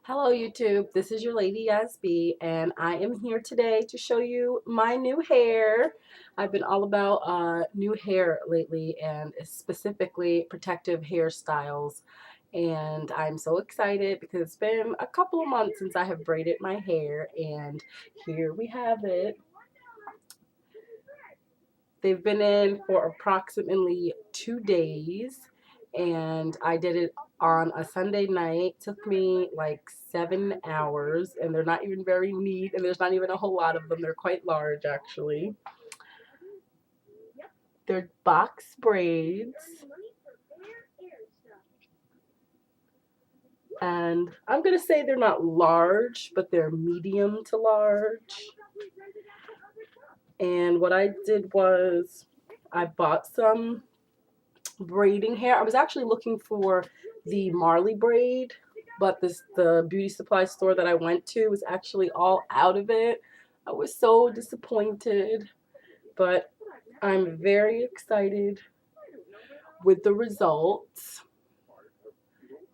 Hello YouTube, this is your lady SB and I am here today to show you my new hair. I've been all about new hair lately and specifically protective hairstyles, and I'm so excited because it's been a couple of months since I have braided my hair, and here we have it. They've been in for approximately 2 days, and I did it on a Sunday night. It took me like 7 hours, and they're not even very neat, and there's not even a whole lot of them. They're quite large, actually. They're box braids, and I'm going to say they're not large, but they're medium to large. And what I did was I bought some braiding hair. I was actually looking for the Marley braid, but the beauty supply store that I went to was actually all out of it. I was so disappointed, but I'm very excited with the results,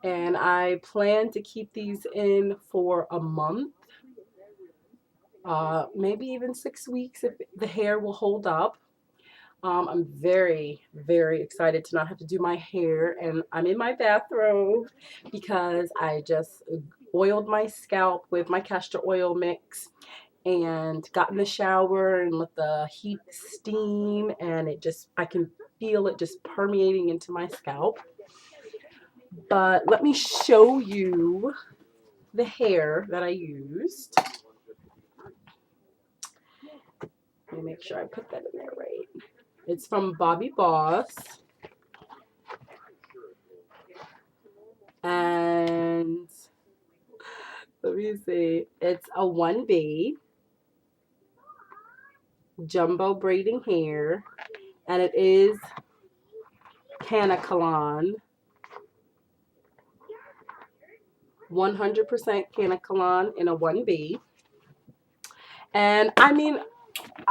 and I plan to keep these in for a month, maybe even 6 weeks if the hair will hold up. I'm very, very excited to not have to do my hair, and I'm in my bathrobe because I just oiled my scalp with my castor oil mix and got in the shower and let the heat steam, and I can feel it just permeating into my scalp. But let me show you the hair that I used. Let me make sure I put that in there right. It's from Bobbi Boss. And let me see. It's a 1B jumbo braiding hair, and it is Canacolon, 100% Canacolon in a 1B. And I mean,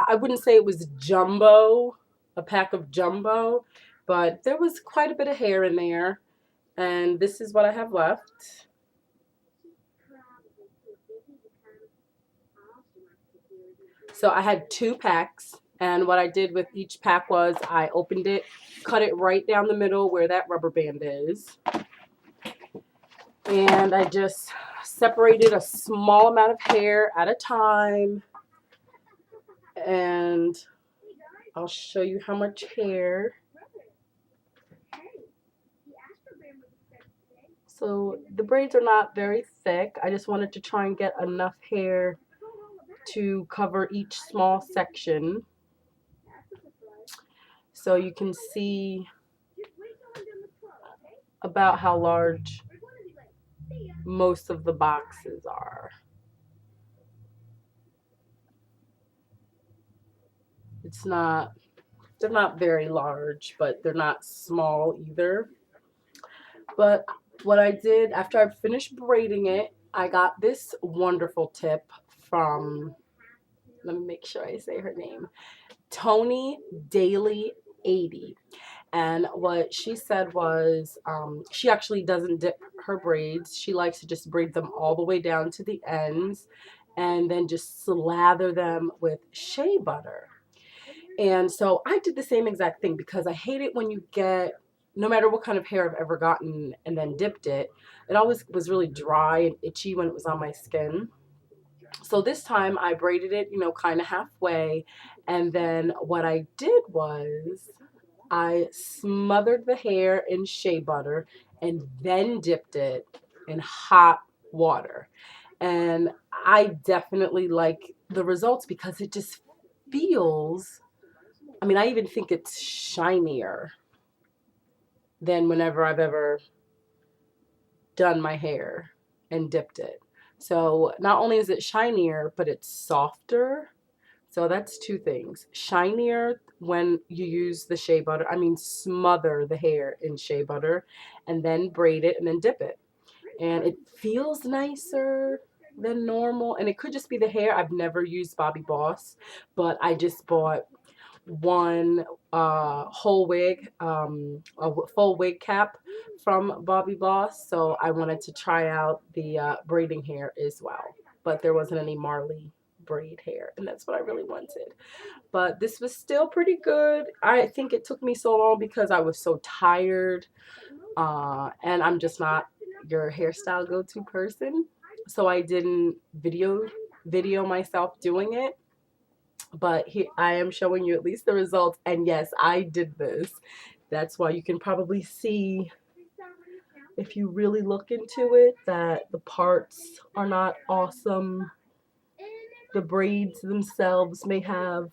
I wouldn't say it was jumbo, a pack of jumbo, but there was quite a bit of hair in there. And this is what I have left. So I had 2 packs, and what I did with each pack was I opened it, cut it right down the middle where that rubber band is, and I just separated a small amount of hair at a time, and I'll show you how much hair. So the braids are not very thick. I just wanted to try and get enough hair to cover each small section, so you can see about how large most of the boxes are. They're not very large, but they're not small either. But what I did after I finished braiding it, I got this wonderful tip from, let me make sure I say her name, Tony Daily 80. And what she said was, she actually doesn't dip her braids. She likes to just braid them all the way down to the ends and then just slather them with shea butter. And so I did the same exact thing because I hate it when you get, no matter what kind of hair I've ever gotten and then dipped it, it always was really dry and itchy when it was on my skin. So this time I braided it, kind of halfway. And then what I did was I smothered the hair in shea butter and then dipped it in hot water. And I definitely like the results because it just feels, I mean, I even think it's shinier than whenever I've ever done my hair and dipped it. So not only is it shinier, but it's softer. So that's 2 things. Shinier when you use the shea butter. I mean, smother the hair in shea butter and then braid it and then dip it. And it feels nicer than normal. And it could just be the hair. I've never used Bobbi Boss, but I just bought one whole wig, a full wig cap from Bobbi Boss, so I wanted to try out the braiding hair as well. But there wasn't any Marley braid hair, and that's what I really wanted. But this was still pretty good. I think it took me so long because I was so tired, and I'm just not your hairstyle go-to person, so I didn't video myself doing it. But here I am showing you at least the results, and yes, I did this. That's why you can probably see, if you really look into it, that the parts are not awesome. The braids themselves may have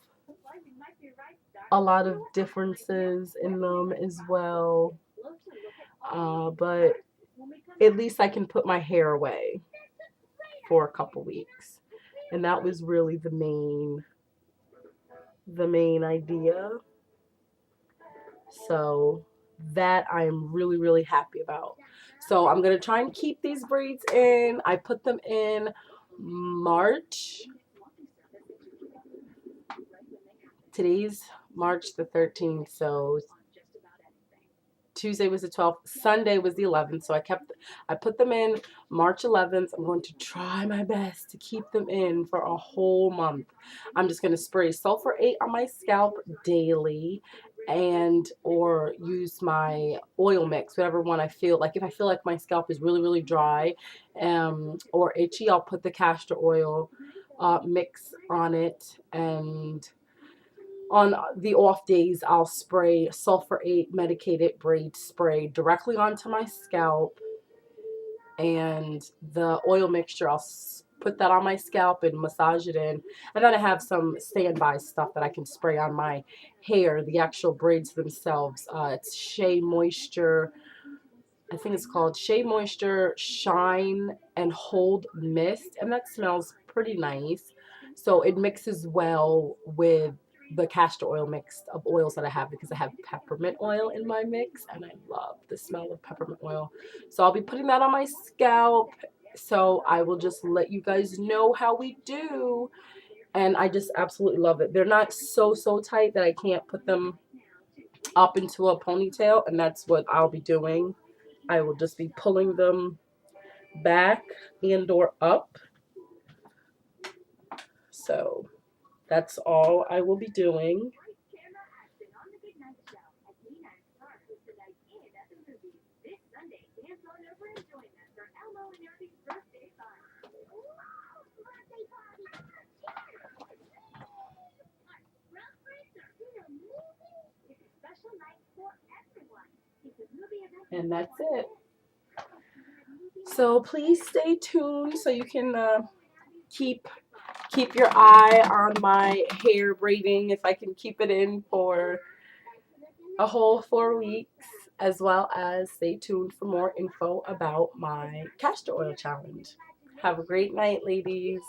a lot of differences in them as well, but at least I can put my hair away for a couple weeks, and that was really the main idea. So that I am really, really happy about. So I'm gonna try and keep these braids in. I put them in March. Today's March the 13th, so Tuesday was the 12th, Sunday was the 11th, so I put them in March 11th. I'm going to try my best to keep them in for a whole month. I'm just going to spray sulfur 8 on my scalp daily, and or use my oil mix, whatever one I feel like. If I feel like my scalp is really, really dry or itchy, I'll put the castor oil mix on it, and on the off days, I'll spray sulfur 8 medicated braid spray directly onto my scalp, and the oil mixture, I'll put that on my scalp and massage it in. And then I have some standby stuff that I can spray on my hair, the actual braids themselves. It's Shea Moisture. I think it's called Shea Moisture Shine and Hold Mist, and that smells pretty nice. So it mixes well with the castor oil mix of oils that I have, because I have peppermint oil in my mix and I love the smell of peppermint oil. So I'll be putting that on my scalp. So I will just let you guys know how we do. And I just absolutely love it. They're not so tight that I can't put them up into a ponytail, and that's what I'll be doing. I will just be pulling them back and or up. So that's all I will be doing. And that's it. So please stay tuned so you can keep your eye on my hair braiding, if I can keep it in for a whole 4 weeks, as well as stay tuned for more info about my castor oil challenge. Have a great night, ladies.